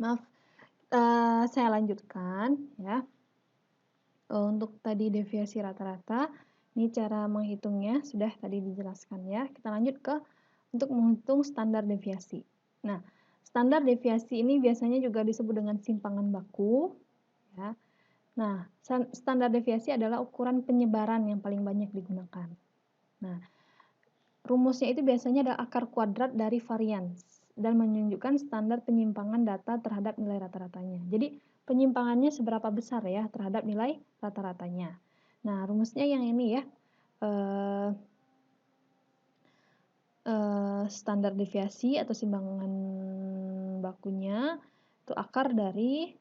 Maaf, saya lanjutkan ya. Untuk tadi deviasi rata-rata, ini cara menghitungnya sudah tadi dijelaskan ya. Kita lanjut ke untuk menghitung standar deviasi. Nah, standar deviasi ini biasanya juga disebut dengan simpangan baku ya. Nah, standar deviasi adalah ukuran penyebaran yang paling banyak digunakan. Nah, rumusnya itu biasanya adalah akar kuadrat dari varians dan menunjukkan standar penyimpangan data terhadap nilai rata-ratanya. Jadi, penyimpangannya seberapa besar ya terhadap nilai rata-ratanya. Nah, rumusnya yang ini ya. Standar deviasi atau simpangan bakunya itu akar dari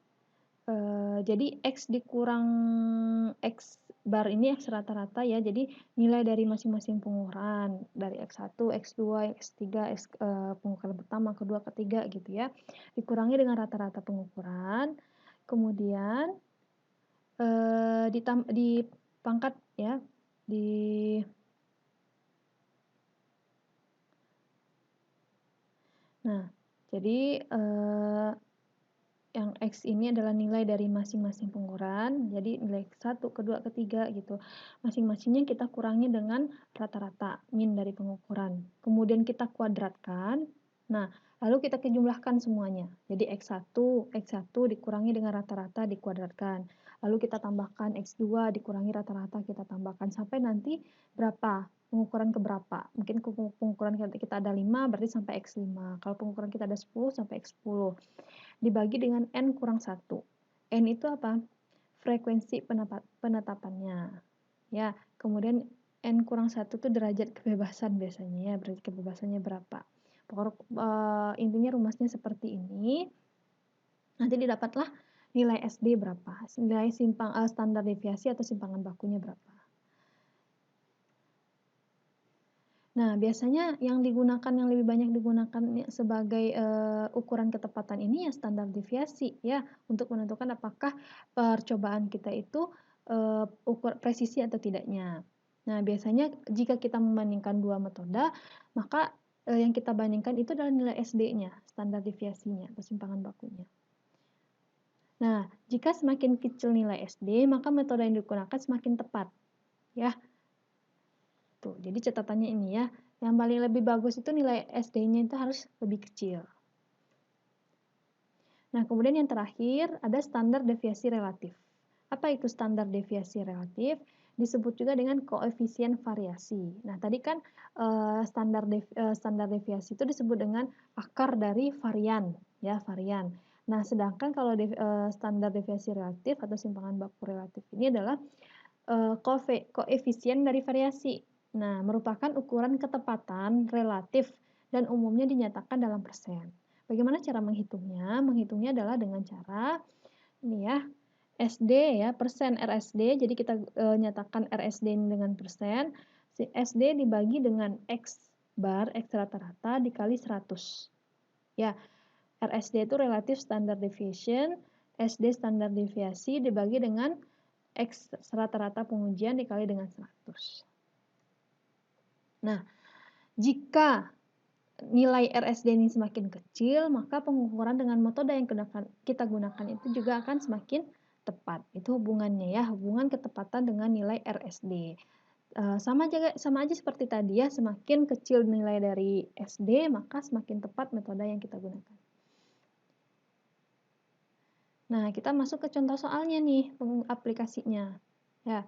jadi X dikurang X bar ini X rata-rata ya. Jadi nilai dari masing-masing pengukuran dari X1, X2, X3, pengukuran pertama, kedua, ketiga gitu ya. Dikurangi dengan rata-rata pengukuran. Kemudian dipangkat ya Nah, jadi yang X ini adalah nilai dari masing-masing pengukuran, jadi nilai satu, kedua, ketiga gitu. Masing-masingnya kita kurangi dengan rata-rata min dari pengukuran. Kemudian kita kuadratkan. Nah, lalu kita kejumlahkan semuanya. Jadi X1 dikurangi dengan rata-rata dikuadratkan. Lalu kita tambahkan X2 dikurangi rata-rata kita tambahkan sampai nanti berapa? Pengukuran keberapa? Mungkin pengukuran kita ada 5 berarti sampai X5. Kalau pengukuran kita ada 10 sampai X10. Dibagi dengan N kurang 1. N itu apa? Frekuensi penetapannya. Ya, kemudian N kurang 1 itu derajat kebebasan biasanya ya, derajat kebebasannya berapa. Intinya rumusnya seperti ini. Nanti didapatlah nilai SD berapa, nilai standar deviasi atau simpangan bakunya berapa. Nah, biasanya yang lebih banyak digunakan sebagai ukuran ketepatan ini ya standar deviasi ya, untuk menentukan apakah percobaan kita itu ukur presisi atau tidaknya. Nah, biasanya jika kita membandingkan dua metode, maka yang kita bandingkan itu adalah nilai SD-nya, standar deviasinya atau simpangan bakunya. Nah, jika semakin kecil nilai SD, maka metode yang digunakan semakin tepat. Ya, tuh, jadi catatannya ini ya. Yang paling lebih bagus itu nilai SD-nya itu harus lebih kecil. Nah, kemudian yang terakhir ada standar deviasi relatif. Apa itu standar deviasi relatif? Disebut juga dengan koefisien variasi. Nah, tadi kan standar deviasi itu disebut dengan akar dari varian, ya, varian. Nah, sedangkan kalau standar deviasi relatif atau simpangan baku relatif ini adalah koefisien dari variasi. Nah, merupakan ukuran ketepatan relatif dan umumnya dinyatakan dalam persen. Bagaimana cara menghitungnya? Menghitungnya adalah dengan cara ini ya, SD ya, persen RSD. Jadi kita nyatakan RSD ini dengan persen. Si SD dibagi dengan X bar, X rata-rata dikali 100. Ya, RSD itu relative standard deviation, SD standar deviasi dibagi dengan X rata-rata pengujian dikali dengan 100. Nah, jika nilai RSD ini semakin kecil, maka pengukuran dengan metode yang kita gunakan itu juga akan semakin tepat. Itu hubungannya ya, hubungan ketepatan dengan nilai RSD. Sama aja seperti tadi ya, semakin kecil nilai dari SD, maka semakin tepat metode yang kita gunakan. Nah, kita masuk ke contoh soalnya nih, aplikasinya. Ya.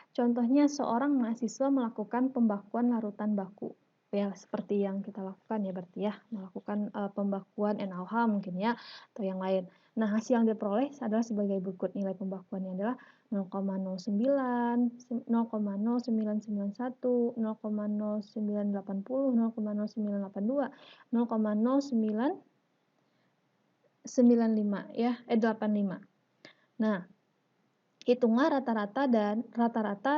Contohnya seorang mahasiswa melakukan pembakuan larutan baku. Ya, seperti yang kita lakukan ya berarti ya, melakukan pembakuan NaOH mungkin ya, atau yang lain. Nah, hasil yang diperoleh adalah sebagai berikut. Nilai pembakuannya adalah 0,09, 0,0991, 0,0980, 0,0982, 0,0995 ya, 85. Nah, hitunglah rata-rata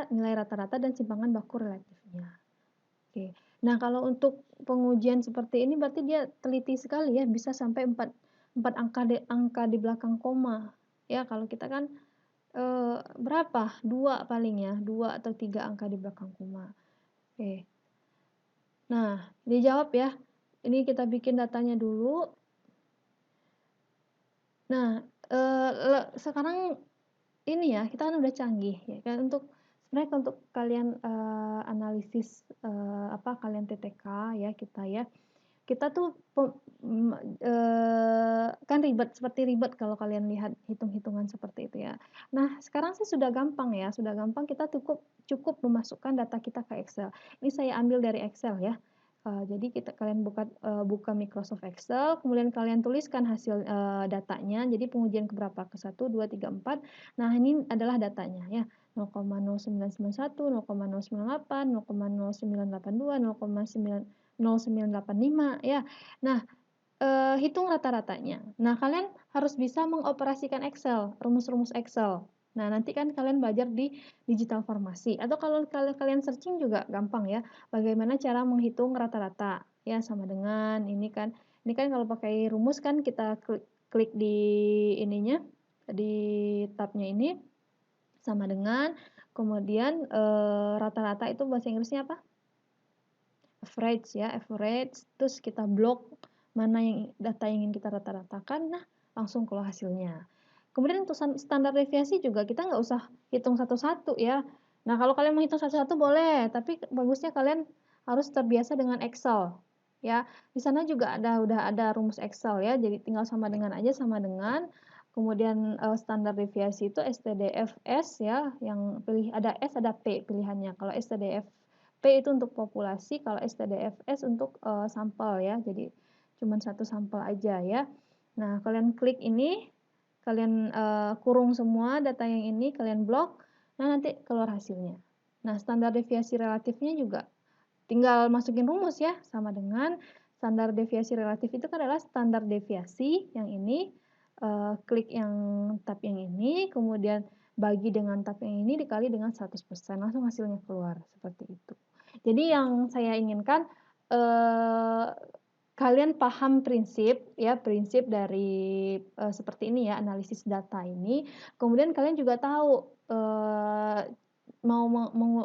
nilai rata-rata dan simpangan baku relatifnya. Oke. Nah, kalau untuk pengujian seperti ini berarti dia teliti sekali ya, bisa sampai 4 angka di belakang koma. Ya, kalau kita kan berapa? 2 paling ya, 2 atau 3 angka di belakang koma. Oke. Nah, dijawab ya. Ini kita bikin datanya dulu. Nah, sekarang ini ya, kita kan udah canggih ya kan sebenarnya untuk kalian, analisis, kalian TTK ya, kita tuh kan seperti ribet kalau kalian lihat hitung-hitungan seperti itu ya. Nah, sekarang sih sudah gampang ya, sudah gampang kita cukup cukup memasukkan data kita ke Excel. Ini saya ambil dari Excel ya. Jadi kalian buka Microsoft Excel, kemudian kalian tuliskan hasil, datanya. Jadi pengujian ke berapa? Ke 1, 2, 3, 4. Nah, ini adalah datanya ya. 0,0991, 0,098, 0,0982, 0,0985 ya. Nah, hitung rata-ratanya. Nah, kalian harus bisa mengoperasikan Excel, rumus-rumus Excel. Nah, nanti kan kalian belajar di digital farmasi atau kalau kalian searching juga gampang ya, bagaimana cara menghitung rata-rata. Ya, sama dengan ini kan kalau pakai rumus kan kita klik di ininya, di tabnya ini, sama dengan kemudian, rata-rata itu bahasa Inggrisnya apa? Average ya, average, terus kita blok mana data yang ingin kita rata-ratakan, nah langsung keluar hasilnya. Kemudian untuk standar deviasi juga kita nggak usah hitung satu-satu ya. Nah, kalau kalian mau hitung satu-satu boleh, tapi bagusnya kalian harus terbiasa dengan Excel ya. Di sana juga udah ada rumus Excel ya, jadi tinggal sama dengan aja, sama dengan. Kemudian standar deviasi itu STDFS ya, yang ada S ada P pilihannya. Kalau STDF P itu untuk populasi, kalau STDFS untuk sampel ya. Jadi cuma satu sampel aja ya. Nah, kalian klik ini, kalian kurung semua data yang ini, kalian blok, nah nanti keluar hasilnya. Nah, standar deviasi relatifnya juga tinggal masukin rumus ya, sama dengan standar deviasi relatif itu kan adalah standar deviasi yang ini, klik yang tab yang ini, kemudian bagi dengan tab yang ini dikali dengan 100%, langsung hasilnya keluar, seperti itu. Jadi yang saya inginkan, eee, kalian paham prinsip dari, seperti ini ya, analisis data ini, kemudian kalian juga tahu, mau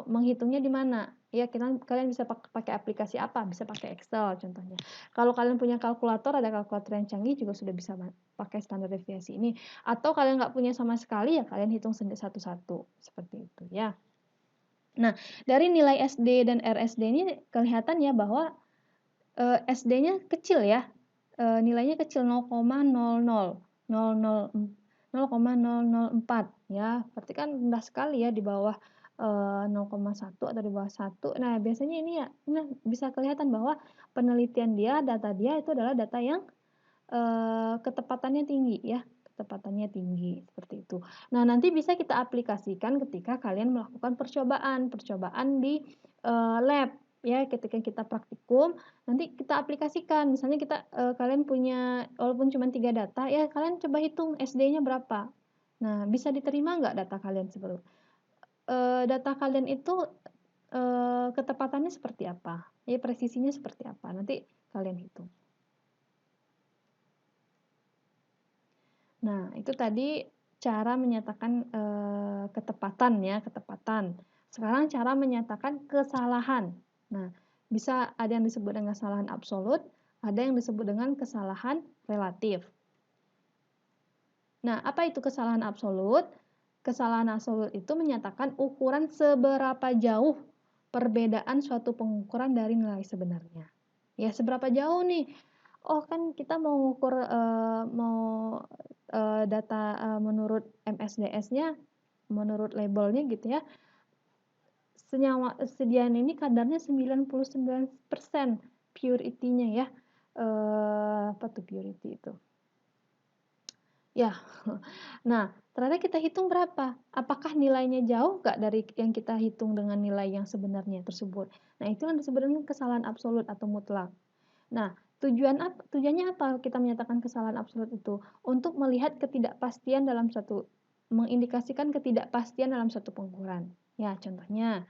menghitungnya di mana. Ya, kalian bisa pakai aplikasi apa, bisa pakai Excel contohnya. Kalau kalian punya kalkulator, ada kalkulator yang canggih juga sudah bisa pakai standar deviasi ini. Atau kalian nggak punya sama sekali, ya kalian hitung satu-satu, seperti itu ya. Nah, dari nilai SD dan RSD ini kelihatan ya bahwa, SD-nya kecil ya, nilainya kecil 0,000004 ya, berarti kan rendah sekali ya di bawah, 0,1 atau di bawah 1. Nah, biasanya ini ya, nah bisa kelihatan bahwa penelitian dia, data dia itu adalah data yang, ketepatannya tinggi ya, ketepatannya tinggi, seperti itu. Nah, nanti bisa kita aplikasikan ketika kalian melakukan percobaan di, lab ya, ketika kita praktikum, nanti kita aplikasikan. Misalnya kalian punya walaupun cuma 3 data, ya kalian coba hitung SD-nya berapa. Nah, bisa diterima nggak data kalian itu, ketepatannya seperti apa, ya presisinya seperti apa, nanti kalian hitung. Nah, itu tadi cara menyatakan, ketepatan ya, ketepatan. Sekarang cara menyatakan kesalahan. Nah, bisa ada yang disebut dengan kesalahan absolut, ada yang disebut dengan kesalahan relatif. Nah, apa itu kesalahan absolut? Kesalahan absolut itu menyatakan ukuran seberapa jauh perbedaan suatu pengukuran dari nilai sebenarnya. Ya, seberapa jauh nih? Oh, kan kita mau ngukur, data, menurut MSDS-nya, menurut labelnya gitu ya, sediaan ini kadarnya 99% purity-nya ya. Apa tuh purity itu? Ya, nah ternyata kita hitung berapa? Apakah nilainya jauh nggak dari yang kita hitung dengan nilai yang sebenarnya tersebut? Nah, itu yang disebut dengan kesalahan absolut atau mutlak. Nah, tujuannya apa kita menyatakan kesalahan absolut itu? Untuk melihat ketidakpastian mengindikasikan ketidakpastian dalam suatu pengukuran. Ya, contohnya.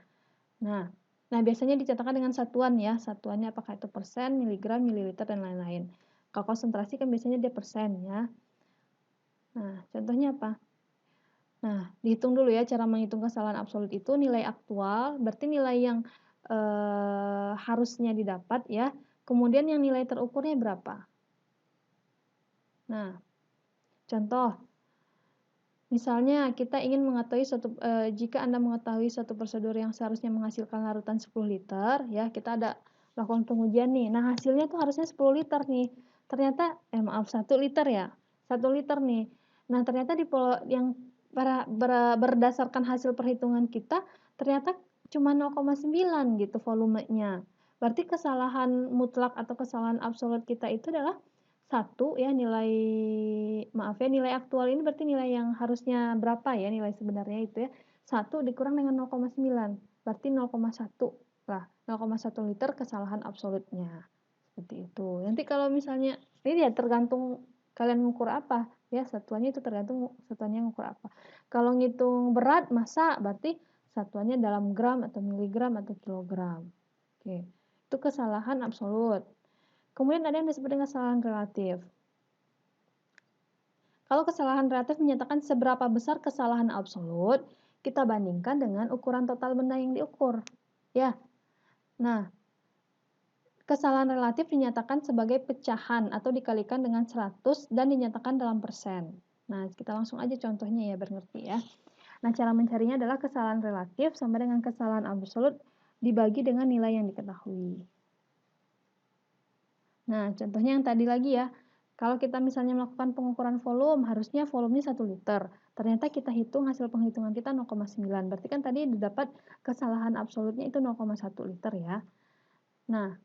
Nah, biasanya dicatatkan dengan satuan ya. Satuannya apakah itu persen, miligram, mililiter, dan lain-lain. Kalau konsentrasi kan biasanya dia persen ya. Nah, contohnya apa? Nah, dihitung dulu ya cara menghitung kesalahan absolut itu nilai aktual, berarti nilai yang harusnya didapat ya. Kemudian yang nilai terukurnya berapa? Nah, Contoh, misalnya kita ingin mengetahui jika Anda mengetahui suatu prosedur yang seharusnya menghasilkan larutan 10 liter, ya, kita ada lakukan pengujian nih. Nah, hasilnya tuh harusnya 10 liter nih. Ternyata, maaf, 1 liter ya, 1 liter nih. Nah, ternyata yang berdasarkan hasil perhitungan kita, ternyata cuma 0,9 gitu volumenya. Berarti kesalahan mutlak atau kesalahan absolut kita itu adalah 1 ya, nilai aktual ini berarti nilai yang harusnya berapa ya, nilai sebenarnya itu ya, 1 dikurang dengan 0,9, berarti 0,1 lah, 0,1 liter kesalahan absolutnya, seperti itu. Nanti kalau misalnya ini ya tergantung kalian mengukur apa, ya satuannya itu tergantung satuannya mengukur apa. Kalau ngitung berat, massa, berarti satuannya dalam gram atau miligram atau kilogram. Oke, itu kesalahan absolut. Kemudian ada yang disebut dengan kesalahan relatif. Kalau kesalahan relatif menyatakan seberapa besar kesalahan absolut, kita bandingkan dengan ukuran total benda yang diukur. Ya. Nah, kesalahan relatif dinyatakan sebagai pecahan atau dikalikan dengan 100 dan dinyatakan dalam persen. Nah, kita langsung aja contohnya ya, biar ngerti ya. Nah, cara mencarinya adalah kesalahan relatif sama dengan kesalahan absolut dibagi dengan nilai yang diketahui. Nah, contohnya yang tadi lagi ya. Kalau kita misalnya melakukan pengukuran volume, harusnya volumenya 1 liter. Ternyata kita hitung hasil penghitungan kita 0,9. Berarti kan tadi didapat kesalahan absolutnya itu 0,1 liter ya. Nah,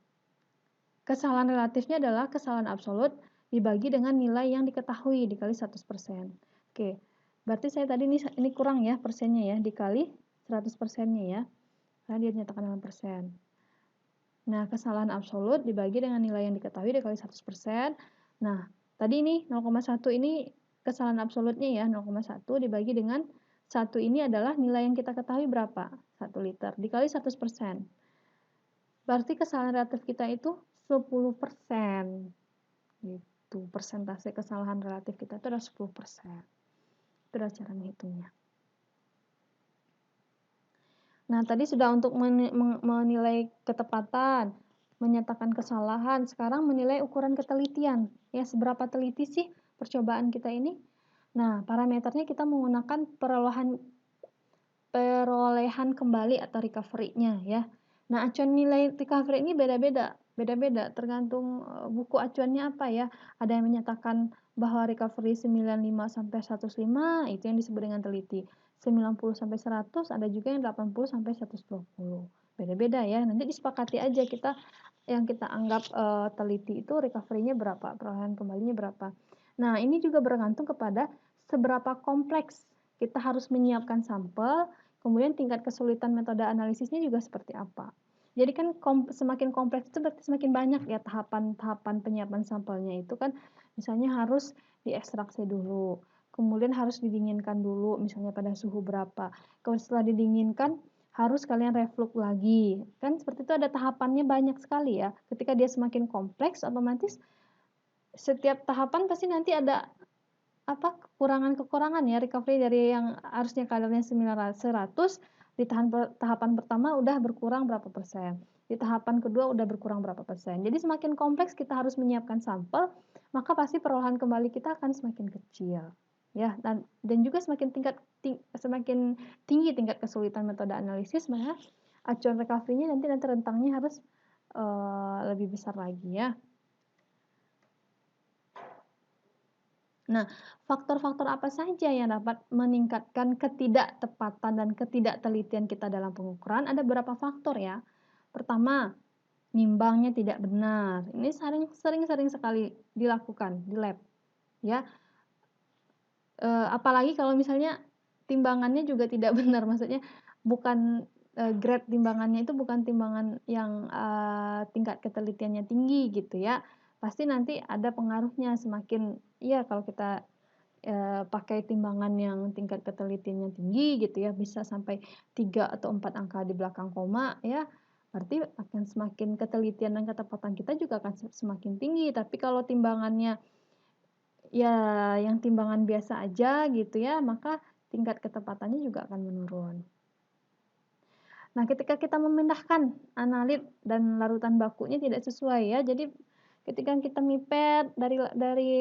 kesalahan relatifnya adalah kesalahan absolut dibagi dengan nilai yang diketahui dikali 100%. Oke, berarti saya tadi ini kurang ya persennya ya, dikali 100%-nya ya. Karena dia dinyatakan dalam persen. Nah, kesalahan absolut dibagi dengan nilai yang diketahui dikali 100%. Nah, tadi ini 0,1 ini kesalahan absolutnya ya, 0,1 dibagi dengan 1 ini adalah nilai yang kita ketahui berapa? 1 liter dikali 100%. Berarti kesalahan relatif kita itu 10%. Gitu. Persentase kesalahan relatif kita itu adalah 10%. Itu adalah cara menghitungnya. Nah, tadi sudah untuk menilai ketepatan, menyatakan kesalahan, sekarang menilai ukuran ketelitian. Ya, seberapa teliti sih percobaan kita ini? Nah, parameternya kita menggunakan perolehan kembali atau recovery-nya ya. Nah, acuan nilai recovery ini beda-beda tergantung buku acuannya apa ya. Ada yang menyatakan bahwa recovery 95 sampai 105 itu yang disebut dengan teliti. 90 sampai 100, ada juga yang 80 sampai 120. Beda-beda ya. Nanti disepakati aja kita yang kita anggap teliti itu recovery-nya berapa, perolehan kembalinya berapa. Nah, ini juga bergantung kepada seberapa kompleks kita harus menyiapkan sampel, kemudian tingkat kesulitan metode analisisnya juga seperti apa. Jadi kan semakin kompleks itu berarti semakin banyak ya tahapan-tahapan penyiapan sampelnya itu kan, misalnya harus diekstraksi dulu, kemudian harus didinginkan dulu misalnya pada suhu berapa. Kalau setelah didinginkan harus kalian reflux lagi. Kan seperti itu ada tahapannya banyak sekali ya. Ketika dia semakin kompleks otomatis setiap tahapan pasti nanti ada kekurangan-kekurangan ya, recovery dari yang harusnya kadarnya 100 di tahapan pertama udah berkurang berapa persen. Di tahapan kedua udah berkurang berapa persen. Jadi semakin kompleks kita harus menyiapkan sampel, maka pasti perolehan kembali kita akan semakin kecil. Ya, dan juga semakin tinggi tingkat kesulitan metode analisis, maka acuan recovery-nya nanti rentangnya harus lebih besar lagi ya. Nah, faktor-faktor apa saja yang dapat meningkatkan ketidaktepatan dan ketidaktelitian kita dalam pengukuran? Ada beberapa faktor ya. Pertama, nimbangnya tidak benar. Ini sering sekali dilakukan di lab, ya. Apalagi kalau misalnya timbangannya juga tidak benar, maksudnya bukan grade timbangannya itu bukan timbangan yang tingkat ketelitiannya tinggi gitu ya. Pasti nanti ada pengaruhnya semakin ya kalau kita pakai timbangan yang tingkat ketelitiannya tinggi gitu ya, bisa sampai 3 atau 4 angka di belakang koma ya, berarti akan semakin ketelitian dan ketepatan kita juga akan semakin tinggi. Tapi kalau timbangannya ya yang timbangan biasa aja gitu ya, maka tingkat ketepatannya juga akan menurun. Nah, ketika kita memindahkan analit dan larutan bakunya tidak sesuai ya, jadi ketika kita mipet dari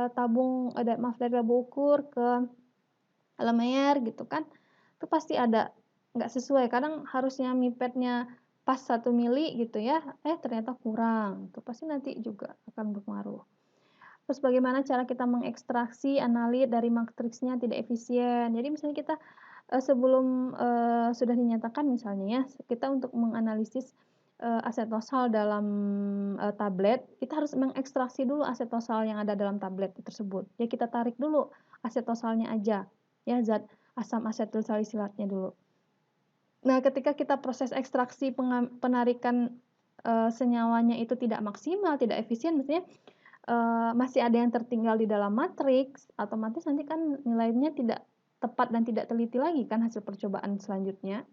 dari tabung ukur ke Lemer gitu kan, itu pasti ada nggak sesuai. Kadang harusnya mipetnya pas 1 mili gitu ya, ternyata kurang, itu pasti nanti juga akan berpengaruh. Terus bagaimana cara kita mengekstraksi analit dari matriksnya tidak efisien. Jadi misalnya kita, sebelum, sudah dinyatakan misalnya ya, kita untuk menganalisis, asetosal dalam, tablet, kita harus mengekstraksi dulu asetosal yang ada dalam tablet tersebut. Ya kita tarik dulu asetosalnya aja, ya zat asam asetilsalisilatnya dulu. Nah, ketika kita proses ekstraksi penarikan, senyawanya itu tidak maksimal, tidak efisien, maksudnya masih ada yang tertinggal di dalam matriks, otomatis nanti kan nilainya tidak tepat dan tidak teliti lagi kan hasil percobaan selanjutnya.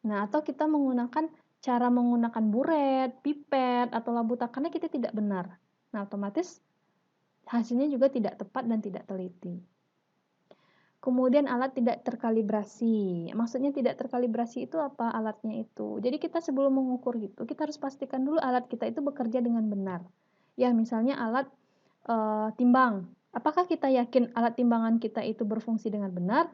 Nah, atau kita cara menggunakan buret, pipet, atau labu takarannya kita tidak benar. Nah, otomatis hasilnya juga tidak tepat dan tidak teliti. Kemudian alat tidak terkalibrasi. Maksudnya tidak terkalibrasi itu apa alatnya itu? Jadi kita sebelum mengukur gitu, kita harus pastikan dulu alat kita itu bekerja dengan benar. Ya, misalnya alat timbang. Apakah kita yakin alat timbangan kita itu berfungsi dengan benar?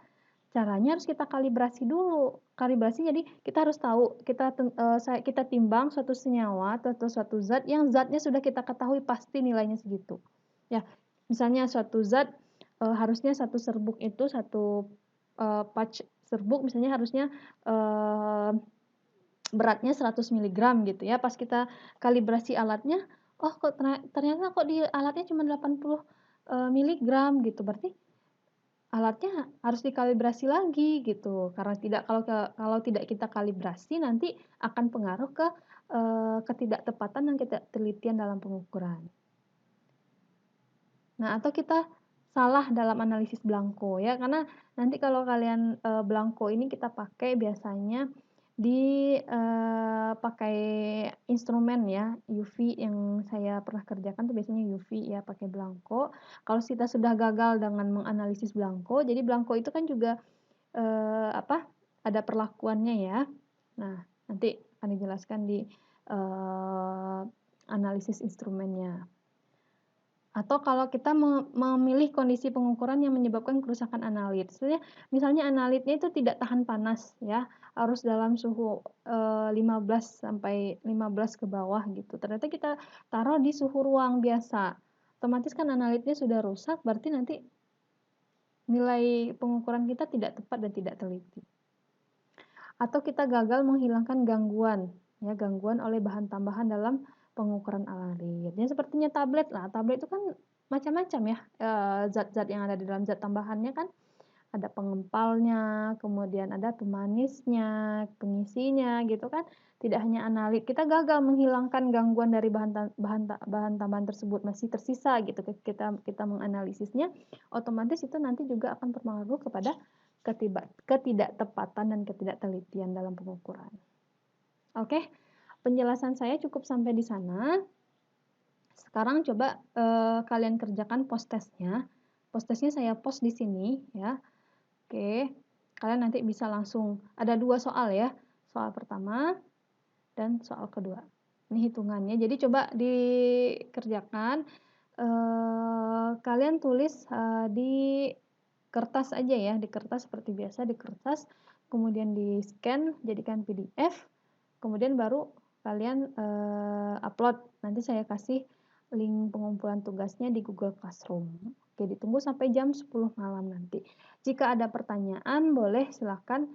Caranya harus kita kalibrasi dulu. Kalibrasi jadi kita harus tahu kita timbang suatu senyawa atau suatu zat yang zatnya sudah kita ketahui pasti nilainya segitu. Ya, misalnya suatu zat harusnya satu serbuk itu patch serbuk misalnya harusnya beratnya 100 miligram gitu ya. Pas kita kalibrasi alatnya, oh kok ternyata kok di alatnya cuma 80 miligram gitu. Berarti alatnya harus dikalibrasi lagi gitu. Karena kalau tidak kita kalibrasi nanti akan pengaruh ke ketidaktepatan dan ketidaktelitian dalam pengukuran. Nah, atau kita salah dalam analisis blanko ya, karena nanti kalau kalian blanko ini kita pakai biasanya pakai instrumen ya, UV yang saya pernah kerjakan tuh biasanya UV ya, pakai blanko. Kalau kita sudah gagal dengan menganalisis blanko, jadi blanko itu kan juga ada perlakuannya ya. Nah, nanti akan dijelaskan di analisis instrumennya. Atau kalau kita memilih kondisi pengukuran yang menyebabkan kerusakan analit. Misalnya analitnya itu tidak tahan panas ya, harus dalam suhu 15 sampai 15 ke bawah gitu. Ternyata kita taruh di suhu ruang biasa. Otomatis kan analitnya sudah rusak, berarti nanti nilai pengukuran kita tidak tepat dan tidak teliti. Atau kita gagal menghilangkan gangguan oleh bahan tambahan dalam pengukuran analit. Ya sepertinya tablet lah, tablet itu kan macam-macam ya, zat-zat yang ada di dalam zat tambahannya kan ada pengempalnya, kemudian ada pemanisnya, pengisinya gitu kan. Tidak hanya analit, kita gagal menghilangkan gangguan dari bahan tambahan tersebut, masih tersisa gitu kita menganalisisnya, otomatis itu nanti juga akan berpengaruh kepada ketidaktepatan dan ketidaktelitian dalam pengukuran. Oke, penjelasan saya cukup sampai di sana. Sekarang coba kalian kerjakan post testnya. Post testnya saya post di sini ya. Oke, kalian nanti bisa langsung ada 2 soal ya. Soal pertama dan soal kedua. Ini hitungannya. Jadi coba dikerjakan. Kalian tulis di kertas aja ya, di kertas seperti biasa, di kertas, kemudian di scan, jadikan PDF, kemudian baru kalian upload. Nanti saya kasih link pengumpulan tugasnya di Google Classroom. Oke, ditunggu sampai jam 10 malam nanti. Jika ada pertanyaan, boleh silahkan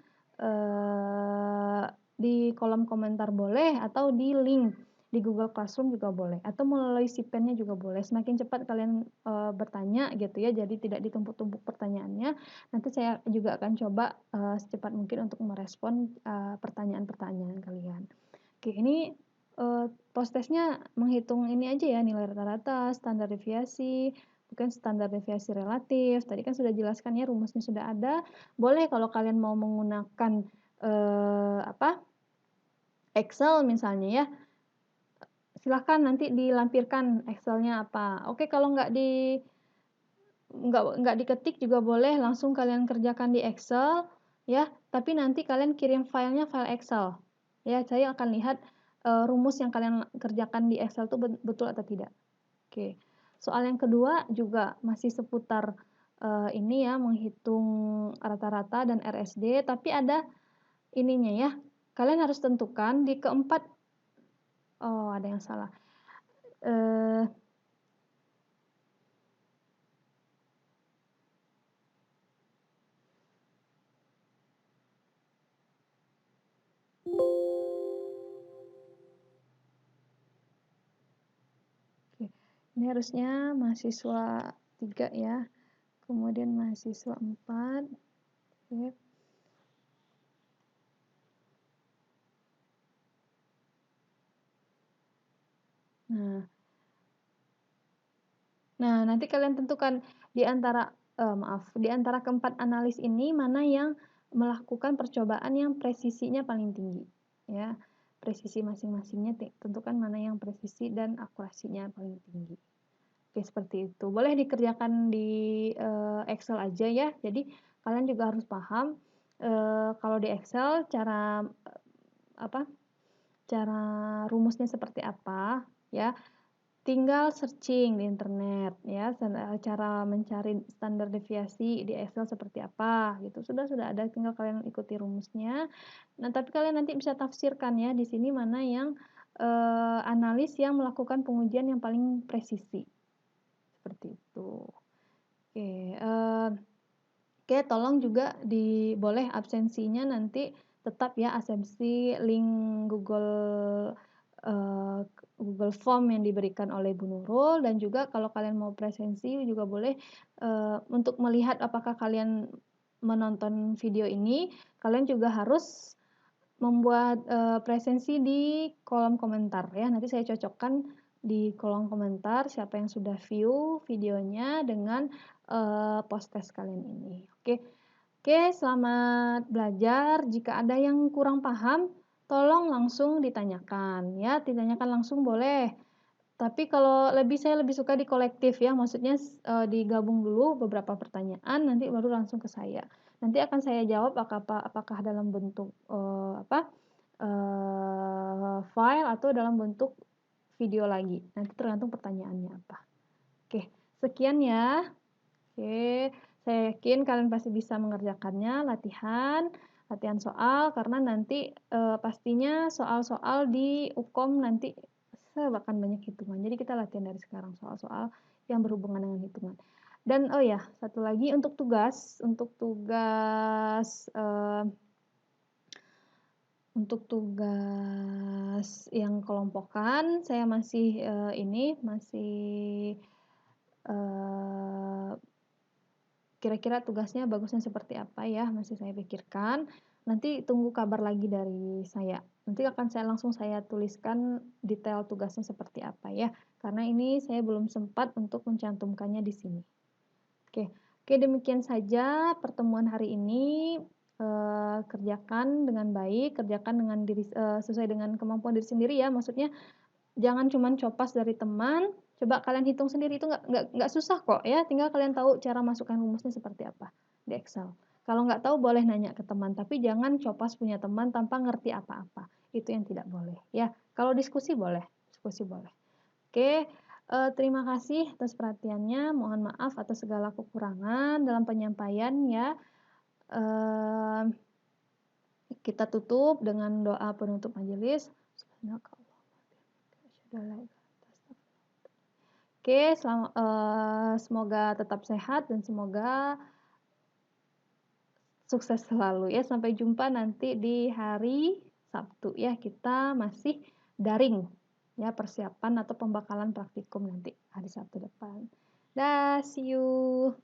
di kolom komentar boleh, atau di link di Google Classroom juga boleh, atau melalui sipennya juga boleh. Semakin cepat kalian bertanya gitu ya, jadi tidak ditumpuk-tumpuk pertanyaannya. Nanti saya juga akan coba secepat mungkin untuk merespon pertanyaan-pertanyaan kalian. Oke, ini post testnya menghitung ini aja ya, nilai rata-rata, standar deviasi, bukan standar deviasi relatif. Tadi kan sudah jelaskan ya, rumusnya sudah ada. Boleh kalau kalian mau menggunakan Excel misalnya ya, silahkan nanti dilampirkan Excelnya apa. Oke, kalau nggak diketik juga boleh, langsung kalian kerjakan di Excel ya, tapi nanti kalian kirim filenya file Excel ya. Saya akan lihat rumus yang kalian kerjakan di Excel itu betul atau tidak. Oke, Soal yang kedua juga masih seputar ini ya, menghitung rata-rata dan RSD, tapi ada ininya ya. Kalian harus tentukan di keempat, oh ada yang salah. Eh, Oke. Ini harusnya mahasiswa 3 ya, kemudian mahasiswa 4. Oke. Nah, nanti kalian tentukan di antara di antara keempat analis ini mana yang melakukan percobaan yang presisinya paling tinggi, ya. Presisi masing-masingnya tentukan mana yang presisi dan akurasinya paling tinggi. Oke, seperti itu. Boleh dikerjakan di Excel aja ya. Jadi kalian juga harus paham kalau di Excel cara apa? Cara rumusnya seperti apa, ya. Tinggal searching di internet ya, cara mencari standar deviasi di Excel seperti apa gitu. Sudah ada, tinggal kalian ikuti rumusnya. Nah, tapi kalian nanti bisa tafsirkan ya di sini mana yang analis yang melakukan pengujian yang paling presisi. Seperti itu. Oke, oke, tolong juga boleh absensinya nanti tetap ya absensi link Google Form yang diberikan oleh Bu Nurul, dan juga kalau kalian mau presensi juga boleh untuk melihat apakah kalian menonton video ini, kalian juga harus membuat presensi di kolom komentar ya. Nanti saya cocokkan di kolom komentar siapa yang sudah view videonya dengan post test kalian ini. Oke. Oke, selamat belajar. Jika ada yang kurang paham, tolong langsung ditanyakan ya, ditanyakan langsung boleh. Tapi kalau saya lebih suka di kolektif ya, maksudnya digabung dulu beberapa pertanyaan, nanti baru langsung ke saya. Nanti akan saya jawab apakah dalam bentuk file atau dalam bentuk video lagi. Nanti tergantung pertanyaannya apa. Oke, sekian ya. Oke, saya yakin kalian pasti bisa mengerjakannya, latihan soal, karena nanti pastinya soal-soal di UKOM nanti bahkan banyak hitungan. Jadi kita latihan dari sekarang soal-soal yang berhubungan dengan hitungan. Dan oh ya, satu lagi untuk tugas yang kelompokan, saya masih kira-kira tugasnya bagusnya seperti apa ya, masih saya pikirkan. Nanti tunggu kabar lagi dari saya. Nanti akan langsung saya tuliskan detail tugasnya seperti apa ya, karena ini saya belum sempat untuk mencantumkannya di sini. Oke, demikian saja pertemuan hari ini. Kerjakan dengan baik, kerjakan dengan sesuai dengan kemampuan diri sendiri ya. Maksudnya jangan cuma copas dari teman, coba kalian hitung sendiri, itu nggak susah kok ya, tinggal kalian tahu cara masukkan rumusnya seperti apa di Excel. Kalau nggak tahu boleh nanya ke teman, tapi jangan copas punya teman tanpa ngerti apa-apa, itu yang tidak boleh ya. Kalau diskusi boleh. Oke, terima kasih atas perhatiannya, mohon maaf atas segala kekurangan dalam penyampaian ya. Kita tutup dengan doa penutup majelis. Oke, semoga tetap sehat dan semoga sukses selalu ya. Sampai jumpa nanti di hari Sabtu ya. Kita masih daring ya, persiapan atau pembakalan praktikum nanti hari Sabtu depan. Dah, see you.